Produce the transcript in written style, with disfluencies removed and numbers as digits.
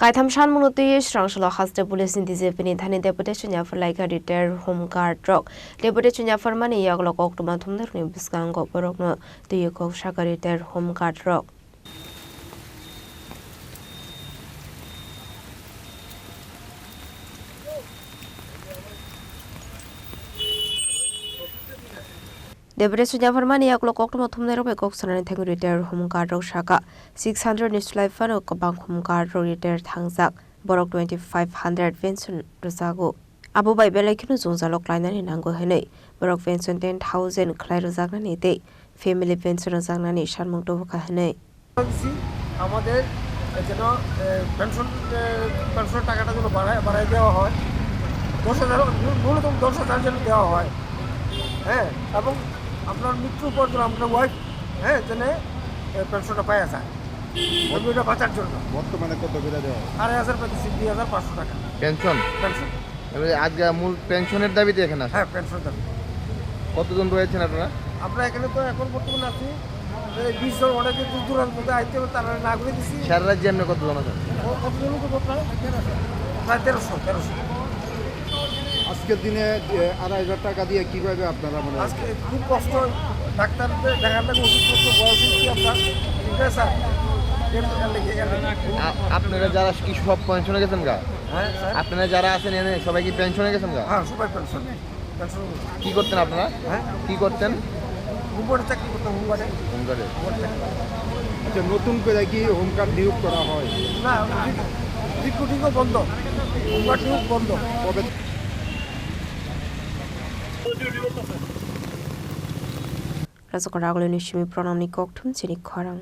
Kaitham Shan Munuti Shrangshalo has the police in the Penitani deputation for like a retired home guard rock. Deputation for money Yaglo Oktomatum the Nibuskango Borogno, the Yoko Shaka retired home guard rock. Deputation for money Yaglo Oktomatum the Robekokson and Tango retired home guard rock Shaka 600 is life for Okabang home guard rock retired Hangzak. Borok 2500 Vincent Rosago. Abu by Belakino Zonzalok Liner in Ango Hene. Borok Vincent 10,000 Clairozagani Day. Family Vincent Rozagani Shanmotoka Hene. আমাদের যেন pension টাকাটা যেন বাড়ায় দেওয়া হয় 10,000 ন্যূনতম 10,000 যেন দেওয়া হয় হ্যাঁ এবং আপনার মৃত্যুর পর যেন আপনার ওয়াইফ হ্যাঁ যেন পেনশনটা পাওয়া যায় ওইটা বাঁচার জন্য বর্তমানে কত করে দেওয়া 2,500 টাকা পেনশন এবারে আজকে মূল পেনশনের দাবিতে এখানে আছে হ্যাঁ পেনশন দাবি কতজন রয়েছেন আপনারা আমরা এখানে তো এখন বর্তমানে আছি 20 জন অনেকে দূর দূরান্ত থেকে আইতে তারা না করে দিছি সারা রাজ্যে আপনি কতজন আছেন কতজন তো প্রায় 1300 আজকের দিনে 2,500 টাকা দিয়ে কিভাবে আপনারা মনে আজকে খুব কষ্ট ডাক্তারদের দেখার লাগে ওষুধপত্র বয়স কি আপনার ঠিক আছে স্যার আপনারা যারা কি সব পেনশনে গেছেন গা হ্যাঁ স্যার আপনারা যারা আছেন এনে সবাই কি পেনশনে গেছেন গা হ্যাঁ সবাই পেনশন কি করতেন আপনারা হ্যাঁ কি করতেন হুমবারে চাকরি করতাম হুমবারে হোমগার্ডে আচ্ছা নতুন করে কি হোম কার্ড নিয়োগ করা হয় না রিক্রুটিংও বন্ধ হুমবার নিয়োগ বন্ধ কবে Razakarago Nishimi Pronami Koktum Chini Korang.